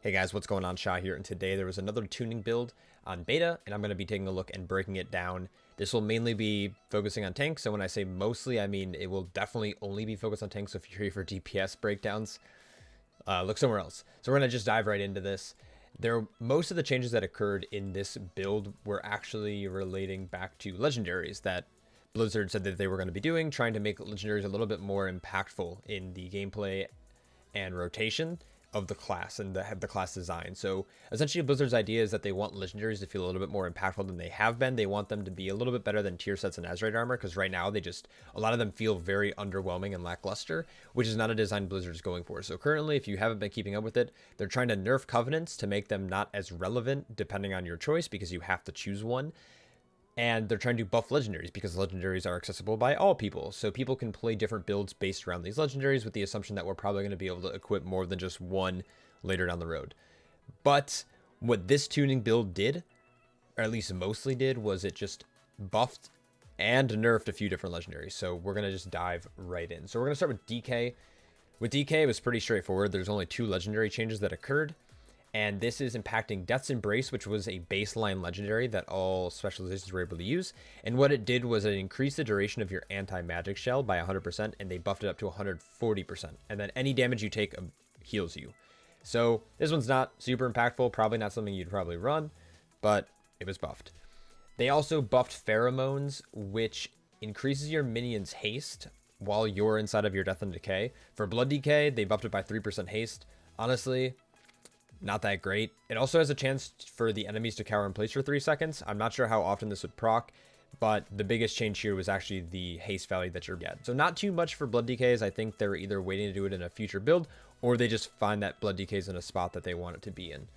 Hey guys, what's going on? Shah here, and today there was another tuning build on beta, and I'm going to be taking a look and breaking it down. This will mainly be focusing on tanks, so when I say mostly, I mean it will definitely only be focused on tanks, so if you're here for DPS breakdowns, look somewhere else. So we're going to just dive right into this. Most of the changes that occurred in this build were actually relating back to legendaries that Blizzard said that they were going to be doing, trying to make legendaries a little bit more impactful in the gameplay and rotation of the class and the class design. So essentially Blizzard's idea is that they want legendaries to feel a little bit more impactful than they have been. They want them to be a little bit better than tier sets and Azerite armor, because right now a lot of them feel very underwhelming and lackluster, which is not a design Blizzard is going for. So currently, if you haven't been keeping up with it, they're trying to nerf covenants to make them not as relevant depending on your choice, because you have to choose one. And they're trying to buff legendaries because legendaries are accessible by all people. So people can play different builds based around these legendaries with the assumption that we're probably going to be able to equip more than just one later down the road. But what this tuning build did, or at least mostly did, was it just buffed and nerfed a few different legendaries. So we're going to just dive right in. So we're going to start with DK. With DK, it was pretty straightforward. There's only 2 legendary changes that occurred. And this is impacting Death's Embrace, which was a baseline legendary that all specializations were able to use. And what it did was it increased the duration of your anti-magic shell by 100%, and they buffed it up to 140%. And then any damage you take heals you. So this one's not super impactful, probably not something you'd probably run, but it was buffed. They also buffed Pheromones, which increases your minions' haste while you're inside of your Death and Decay. For Blood DK, they buffed it by 3% haste. Honestly, not that great. It also has a chance for the enemies to cower in place for 3 seconds. I'm not sure how often this would proc, but the biggest change here was actually the haste value that you're getting. So not too much for Blood DKs. I think they're either waiting to do it in a future build, or they just find that Blood DKs in a spot that they want it to be in.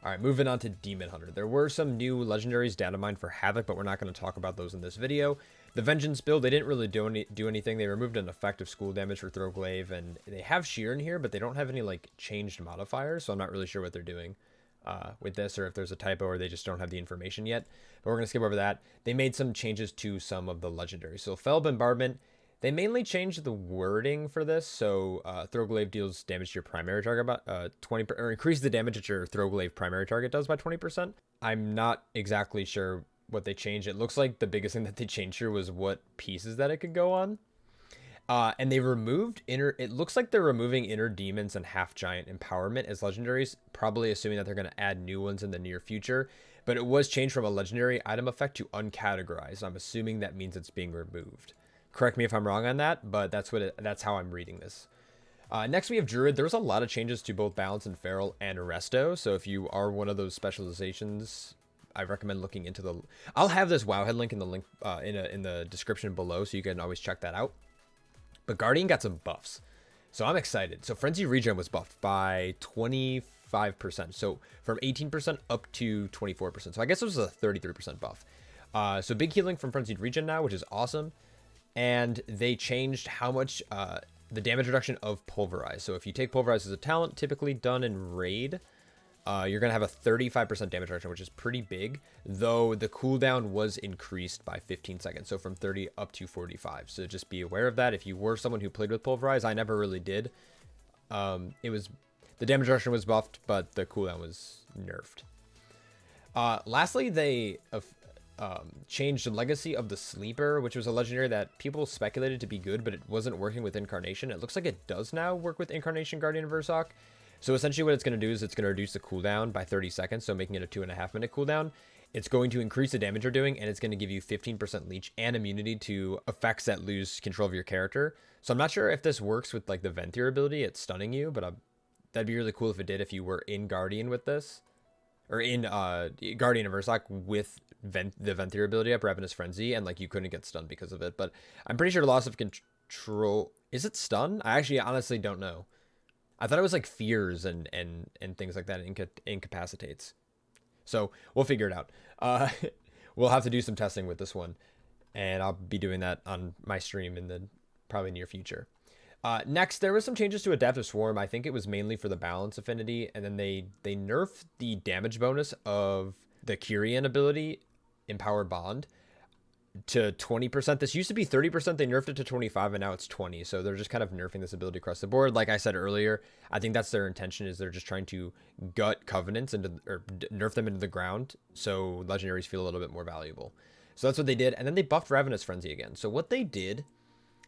All right, moving on to Demon Hunter. There were some new legendaries data mined for Havoc, but we're not going to talk about those in this video. The Vengeance build, they didn't really do anything. They removed an effect of school damage for Throwglaive, and they have Sheer in here, but they don't have any like changed modifiers, so I'm not really sure what they're doing with this, or if there's a typo or they just don't have the information yet. But we're going to skip over that. They made some changes to some of the legendaries. So Fell Bombardment, they mainly changed the wording for this. So Throwglaive deals damage to your primary target by 20, or increase the damage that your Throwglaive primary target does by 20%. I'm not exactly sure what they changed. It looks like the biggest thing that they changed here was what pieces that it could go on. And they removed it looks like they're removing Inner Demons and Half Giant Empowerment as legendaries, probably assuming that they're going to add new ones in the near future. But it was changed from a legendary item effect to uncategorized. I'm assuming that means it's being removed. Correct me if I'm wrong on that, but that's how I'm reading this. Next, we have Druid. There's a lot of changes to both Balance and Feral and Resto. So if you are one of those specializations, I recommend looking into the. I'll have this Wowhead link in the in the description below, so you can always check that out. But Guardian got some buffs, so I'm excited. So Frenzy Regen was buffed by 25%, so from 18% up to 24%. So I guess it was a 33% buff. So big healing from Frenzied Regen now, which is awesome. And they changed how much the damage reduction of Pulverize. So if you take Pulverize as a talent, typically done in Raid, you're going to have a 35% damage reduction, which is pretty big, though the cooldown was increased by 15 seconds, so from 30 up to 45. So just be aware of that. If you were someone who played with Pulverize, I never really did. The damage reduction was buffed, but the cooldown was nerfed. Lastly, they changed the Legacy of the Sleeper, which was a legendary that people speculated to be good, but it wasn't working with Incarnation. It looks like it does now work with Incarnation Guardian of Ursoc. So essentially what it's going to do is it's going to reduce the cooldown by 30 seconds, so making it a 2.5 minute cooldown. It's going to increase the damage you're doing, and it's going to give you 15% leech and immunity to effects that lose control of your character. So I'm not sure if this works with like the Venthyr ability. It's stunning you, but that'd be really cool if it did, if you were in Guardian with this. Or in Guardian of Ursoc with the Venthyr ability up, Ravenous Frenzy, and like you couldn't get stunned because of it. But I'm pretty sure loss of control... Is it stun? I actually honestly don't know. I thought it was like fears and things like that, incapacitates. So we'll figure it out. We'll have to do some testing with this one, and I'll be doing that on my stream in the probably near future. Next, there was some changes to Adaptive Swarm. I think it was mainly for the balance affinity, and then they nerfed the damage bonus of the Kyrian ability, Empowered Bond. to 20%. This used to be 30%. They nerfed it to 25 and now it's 20. So they're just kind of nerfing this ability across the board. Like I said earlier, I think that's their intention, is they're just trying to gut covenants into, or nerf them into the ground so legendaries feel a little bit more valuable. So that's what they did. And then they buffed Ravenous Frenzy again. So what they did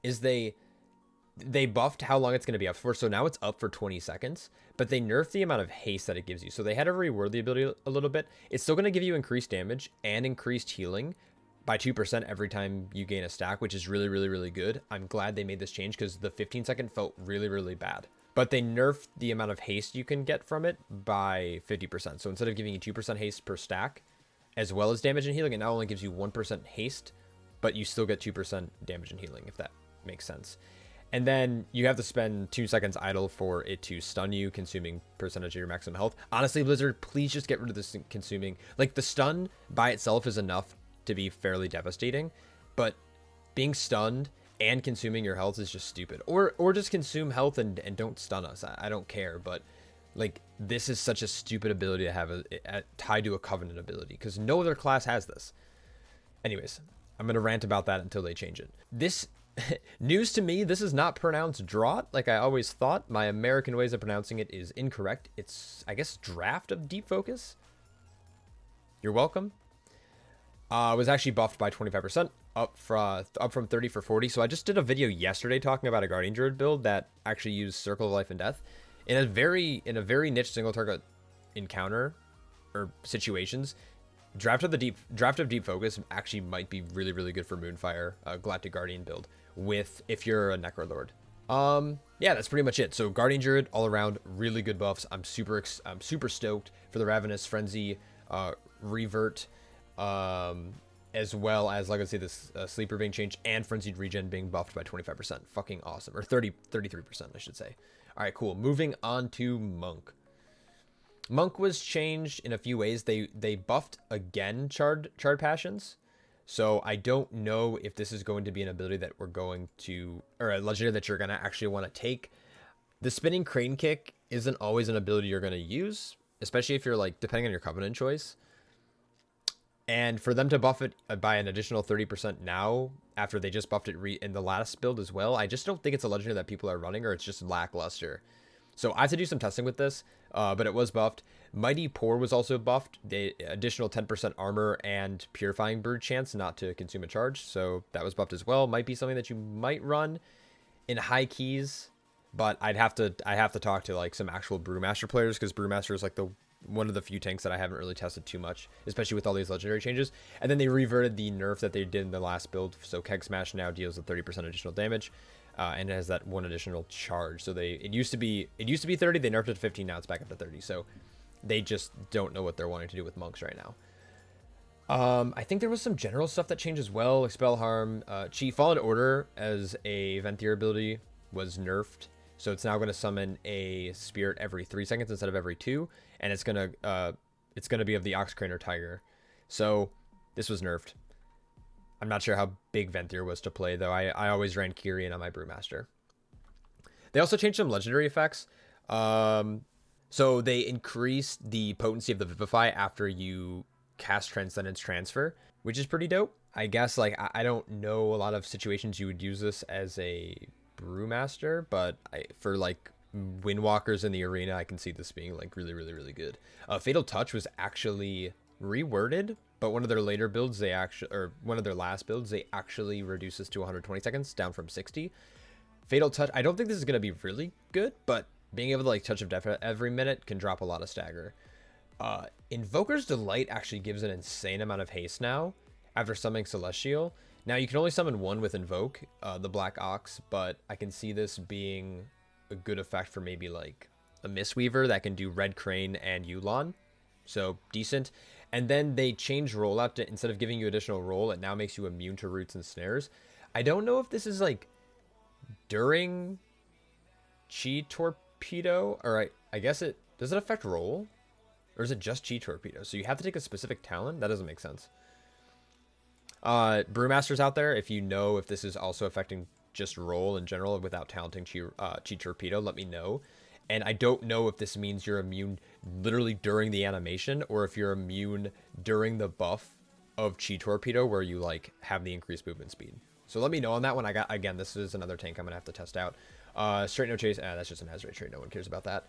is they buffed how long it's going to be up for. So now it's up for 20 seconds, but they nerfed the amount of haste that it gives you. So they had to reword the ability a little bit. It's still going to give you increased damage and increased healing by 2% every time you gain a stack, which is really, really, really good. I'm glad they made this change because the 15-second felt really, really bad. But they nerfed the amount of haste you can get from it by 50%. So instead of giving you 2% haste per stack, as well as damage and healing, it now only gives you 1% haste, but you still get 2% damage and healing, if that makes sense. And then you have to spend 2 seconds idle for it to stun you, consuming percentage of your maximum health. Honestly, Blizzard, please just get rid of this consuming. Like, the stun by itself is enough to be fairly devastating, but being stunned and consuming your health is just stupid. Or just consume health and don't stun us. I don't care, but like, this is such a stupid ability to have tied to a Covenant ability, because no other class has this. Anyways, I'm gonna rant about that until they change it. This news to me, this is not pronounced drought like I always thought. My American ways of pronouncing it is incorrect. It's, I guess, draft of Deep Focus. You're welcome. Was actually buffed by 25%, up from 30 for 40. So I just did a video yesterday talking about a Guardian Druid build that actually used Circle of Life and Death in a very niche single target encounter or situations. Draft of Deep Focus actually might be really, really good for Moonfire, Galactic Guardian build with, if you're a Necrolord. Yeah, that's pretty much it. So Guardian Druid all around, really good buffs. I'm super stoked for the Ravenous Frenzy revert, as well as, like I say, this Sleeper being changed and Frenzied Regen being buffed by 25%. Fucking awesome. Or 33%, I should say. All right, cool. Moving on to Monk. Monk was changed in a few ways. They buffed again Charred Passions. So I don't know if this is going to be an ability that we're going to, or a legendary that you're going to actually want to take. The Spinning Crane Kick isn't always an ability you're going to use, especially if you're, like, depending on your Covenant choice. And for them to buff it by an additional 30% now, after they just buffed it in the last build as well, I just don't think it's a legendary that people are running, or it's just lackluster. So I have to do some testing with this, but it was buffed. Mighty Pour was also buffed. The additional 10% armor and Purifying Brood chance not to consume a charge. So that was buffed as well. Might be something that you might run in high keys, but I have to talk to, like, some actual Brewmaster players, because Brewmaster is, like, one of the few tanks that I haven't really tested too much, especially with all these legendary changes. And then they reverted the nerf that they did in the last build. So Keg Smash now deals a 30% additional damage. And it has that one additional charge. So it used to be 30. They nerfed it to 15. Now it's back up to 30. So they just don't know what they're wanting to do with monks right now. I think there was some general stuff that changed as well. Expel Harm, Chi Fallen Order as a Venthyr ability was nerfed. So it's now going to summon a spirit every 3 seconds instead of every 2, and it's gonna be of the Ox Crane or Tiger. So this was nerfed. I'm not sure how big Venthyr was to play, though. I always ran Kyrian on my Brewmaster. They also changed some legendary effects. So they increased the potency of the Vivify after you cast Transcendence Transfer, which is pretty dope. I guess, like, I don't know a lot of situations you would use this as a Brewmaster, but for, like, Windwalkers in the arena, I can see this being, like, really, really, really good. Fatal Touch was actually reworded, but one of their later builds, one of their last builds, they actually reduce this to 120 seconds, down from 60. Fatal Touch, I don't think this is going to be really good, but being able to, like, Touch of Death every minute can drop a lot of stagger. Invoker's Delight actually gives an insane amount of haste now after summoning Celestial. Now, you can only summon one with Invoke, the Black Ox, but I can see this being a good effect for maybe, like, a Mistweaver that can do Red Crane and Yulon. So, decent. And then they changed rollout to, instead of giving you additional roll, it now makes you immune to roots and snares. I don't know if this is, like, during Chi Torpedo, or I guess does it affect roll? Or is it just Chi Torpedo? So you have to take a specific talent? That doesn't make sense. Brewmasters out there, if you know if this is also affecting just roll in general without talenting Chi Torpedo, let me know. And I don't know if this means you're immune literally during the animation, or if you're immune during the buff of Chi Torpedo where you like have the increased movement speed. So let me know on that one. I got, again, this is another tank I'm gonna have to test out. Straight no chase, that's just an Azrael trait, no one cares about that.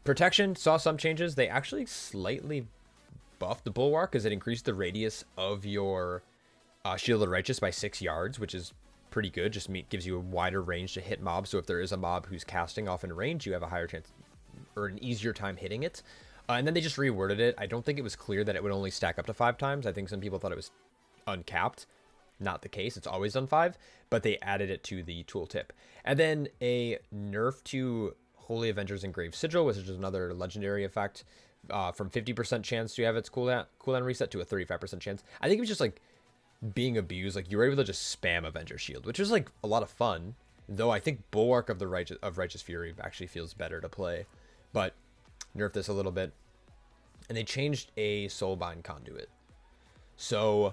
Protection saw some changes. They actually slightly buffed the Bulwark because it increased the radius of your Shielded Righteous by 6 yards, which is pretty good. Just gives you a wider range to hit mobs. So if there is a mob who's casting off in range, you have a higher chance or an easier time hitting it. And then they just reworded it. I don't think it was clear that it would only stack up to 5 times. I think some people thought it was uncapped. Not the case. It's always done 5, but they added it to the tooltip. And then a nerf to Holy Avengers Engraved Sigil, which is another legendary effect, from 50% chance to have its cooldown reset to a 35% chance. I think it was just like being abused. Like you were able to just spam Avenger Shield, which was like a lot of fun. Though I think Bulwark of the Righteous Fury actually feels better to play, but nerf this a little bit. And they changed a Soulbind Conduit. So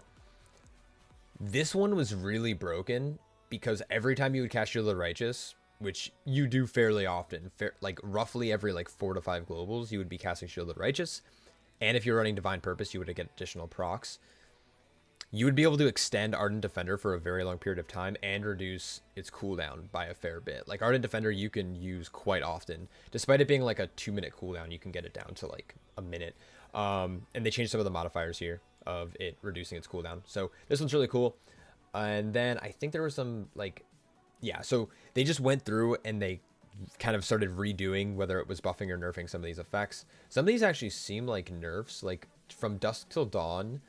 this one was really broken because every time you would cast Shielded Righteous, which you do fairly often, like roughly every like 4 to 5 globals, you would be casting Shielded Righteous. And if you're running Divine Purpose, you would get additional procs. You would be able to extend Ardent Defender for a very long period of time and reduce its cooldown by a fair bit. Like Ardent Defender you can use quite often. Despite it being like a 2-minute cooldown, you can get it down to like a minute. And they changed some of the modifiers here of it reducing its cooldown. So this one's really cool. And then I think there was some like, yeah, so they just went through and they kind of started redoing whether it was buffing or nerfing some of these effects. Some of these actually seem like nerfs, like from Dusk Till Dawn.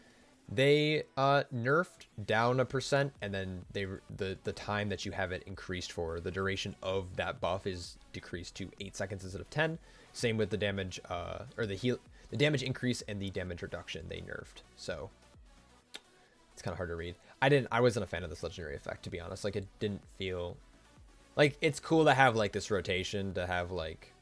They nerfed down 1%, and then the time that you have it increased for. The duration of that buff is decreased to 8 seconds instead of 10. Same with the damage or the damage increase and the damage reduction they nerfed. So it's kind of hard to read. I wasn't a fan of this legendary effect, to be honest. Like it didn't feel like it's cool to have like this rotation, to have like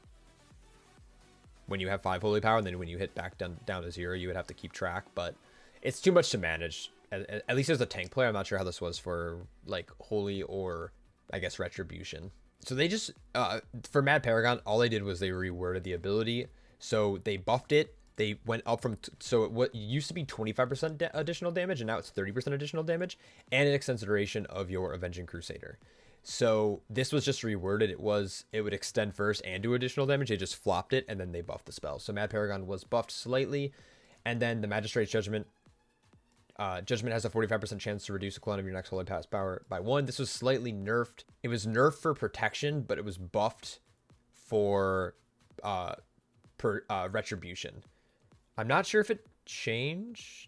when you have 5 holy power and then when you hit back down to 0, you would have to keep track, but it's too much to manage, at least as a tank player. I'm not sure how this was for like Holy or I guess Retribution. So they just, for Mad Paragon, all they did was they reworded the ability. So they buffed it. They went up from, so what used to be 25% additional damage, and now it's 30% additional damage, and it extends the duration of your Avenging Crusader. So this was just reworded. It would extend first and do additional damage. They just flopped it, and then they buffed the spell. So Mad Paragon was buffed slightly, and then the Magistrate's Judgment. Judgment has a 45% chance to reduce the cooldown of your next holy pass power by 1. This was slightly nerfed. It was nerfed for protection, but it was buffed for retribution. I'm not sure if it changed.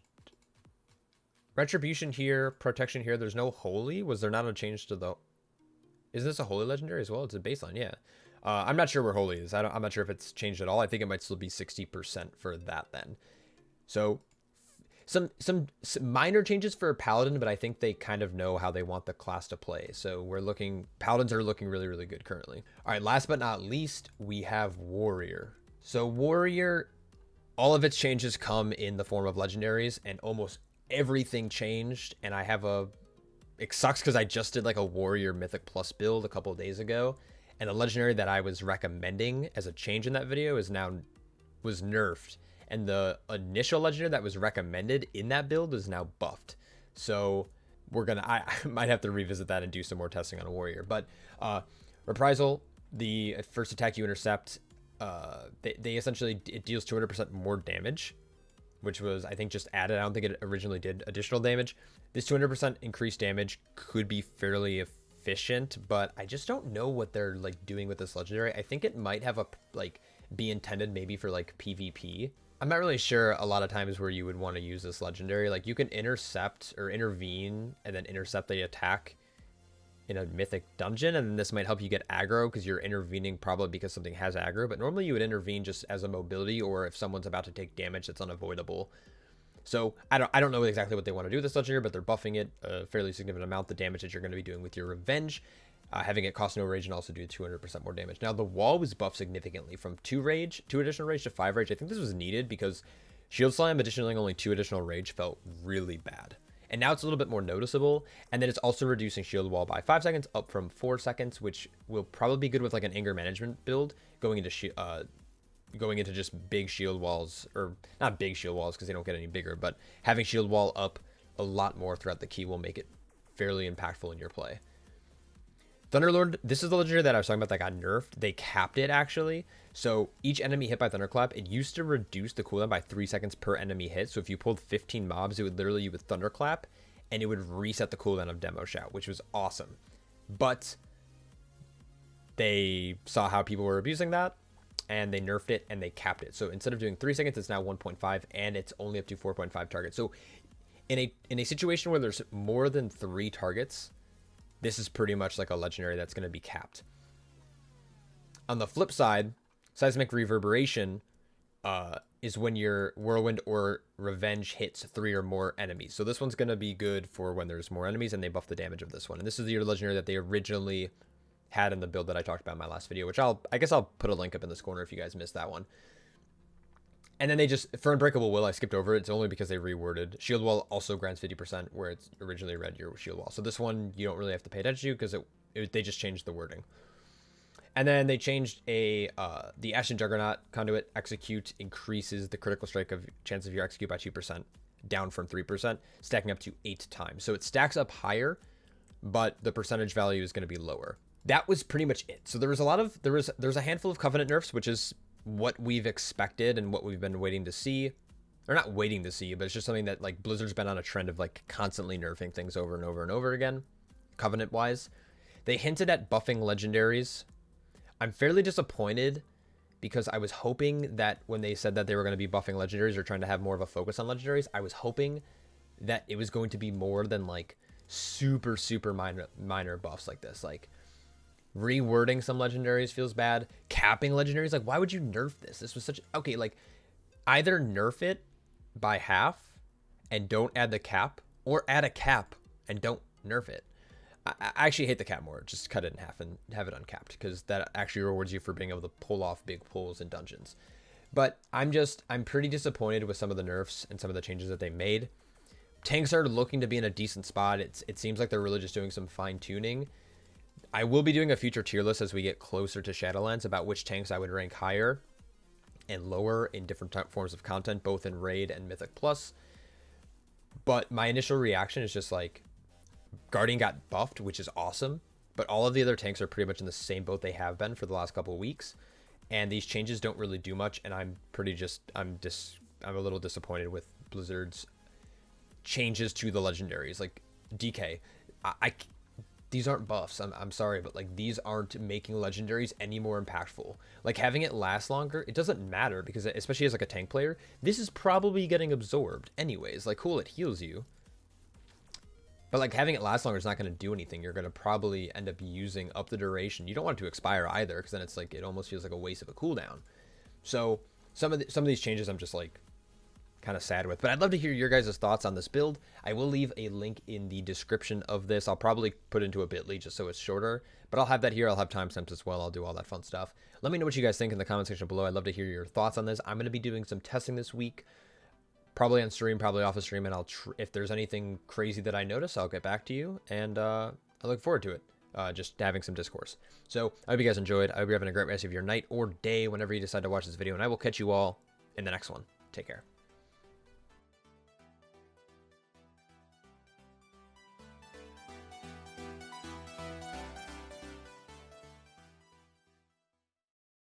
Retribution here, protection here. There's no holy. Was there not a change to the? Is this a holy legendary as well? It's a baseline, yeah. I'm not sure where holy is. I'm not sure if it's changed at all. I think it might still be 60% for that then. So some minor changes for Paladin, but I think they kind of know how they want the class to play. So Paladins are looking really, really good currently. All right, last but not least, we have Warrior. So Warrior, all of its changes come in the form of legendaries, and almost everything changed. And it sucks because I just did like a Warrior Mythic Plus build a couple of days ago, and the legendary that I was recommending as a change in that video was nerfed. And the initial legendary that was recommended in that build is now buffed. So I might have to revisit that and do some more testing on a Warrior. But Reprisal, the first attack you intercept, they essentially, it deals 200% more damage, which was, I think, just added. I don't think it originally did additional damage. This 200% increased damage could be fairly efficient, but I just don't know what they're like doing with this legendary. I think it might have be intended maybe for like PvP. I'm not really sure a lot of times where you would want to use this legendary. Like you can intercept or intervene and then intercept the attack in a mythic dungeon, and then this might help you get aggro because you're intervening probably because something has aggro, but normally you would intervene just as a mobility or if someone's about to take damage that's unavoidable. So I don't know exactly what they want to do with this legendary, but they're buffing it a fairly significant amount, the damage that you're going to be doing with your Revenge. Having it cost no rage and also do 200% more damage. Now the wall was buffed significantly from 2 additional rage to 5 rage. I think this was needed because Shield Slam additionally only 2 additional rage felt really bad. And now it's a little bit more noticeable. And then it's also reducing shield wall by 5 seconds up from 4 seconds, which will probably be good with like an anger management build going into going into just big shield walls, or not big shield walls because they don't get any bigger, but having shield wall up a lot more throughout the key will make it fairly impactful in your play. Thunderlord, this is the legendary that I was talking about that got nerfed. They capped it, actually. So each enemy hit by Thunderclap, it used to reduce the cooldown by 3 seconds per enemy hit. So if you pulled 15 mobs, it would literally, you would Thunderclap, and it would reset the cooldown of Demo Shout, which was awesome. But they saw how people were abusing that, and they nerfed it, and they capped it. So instead of doing 3 seconds, it's now 1.5, and it's only up to 4.5 targets. So in a situation where there's more than 3 targets, this is pretty much like a legendary that's going to be capped. On the flip side, Seismic Reverberation is when your Whirlwind or Revenge hits 3 or more enemies. So this one's going to be good for when there's more enemies and they buff the damage of this one. And this is the legendary that they originally had in the build that I talked about in my last video, which I guess I'll put a link up in this corner if you guys missed that one. And then they just, for Unbreakable Will, I skipped over it. It's only because they reworded. Shield Wall also grants 50% where it's originally read your Shield Wall. So this one, you don't really have to pay attention to because they just changed the wording. And then they changed the Ashen Juggernaut Conduit Execute increases the critical strike of chance of your execute by 2%, down from 3%, stacking up to 8 times. So it stacks up higher, but the percentage value is going to be lower. That was pretty much it. So there was there's a handful of Covenant nerfs, which is what we've expected and what we've been waiting to see, or not waiting to see, but it's just something that like Blizzard's been on a trend of like constantly nerfing things over and over and over again, Covenant wise. They hinted at buffing legendaries. I'm fairly disappointed because I was hoping that when they said that they were going to be buffing legendaries or trying to have more of a focus on legendaries, I was hoping that it was going to be more than like super minor buffs like this. Like rewording some legendaries feels bad. Capping legendaries, like why would you nerf this? This was such, okay, like either nerf it by half and don't add the cap, or add a cap and don't nerf it. I actually hate the cap more. Just cut it in half and have it uncapped, because that actually rewards you for being able to pull off big pulls in dungeons. But I'm pretty disappointed with some of the nerfs and some of the changes that they made. Tanks are looking to be in a decent spot. It seems like they're really just doing some fine tuning. I will be doing a future tier list as we get closer to Shadowlands about which tanks I would rank higher and lower in different forms of content, both in Raid and Mythic Plus. But my initial reaction is just like, Guardian got buffed, which is awesome, but all of the other tanks are pretty much in the same boat they have been for the last couple of weeks, and these changes don't really do much, and I'm a little disappointed with Blizzard's changes to the legendaries. Like DK, these aren't buffs. I'm sorry, but like these aren't making legendaries any more impactful. Like having it last longer, it doesn't matter, because especially as like a tank player, this is probably getting absorbed anyways. Like cool, it heals you, but like having it last longer is not going to do anything. You're going to probably end up using up the duration. You don't want it to expire either, because then it's like it almost feels like a waste of a cooldown. So some of these changes I'm just like kind of sad with, but I'd love to hear your guys' thoughts on this build. I will leave a link in the description of this. I'll probably put into a bit.ly just so it's shorter, but I'll have that here. I'll have timestamps as well. I'll do all that fun stuff. Let me know what you guys think in the comment section below. I'd love to hear your thoughts on this. I'm going to be doing some testing this week, probably on stream, probably off of stream, and if there's anything crazy that I notice, I'll get back to you, and I look forward to it. Just having some discourse. So I hope you guys enjoyed. I hope you're having a great rest of your night or day whenever you decide to watch this video, and I will catch you all in the next one. Take care.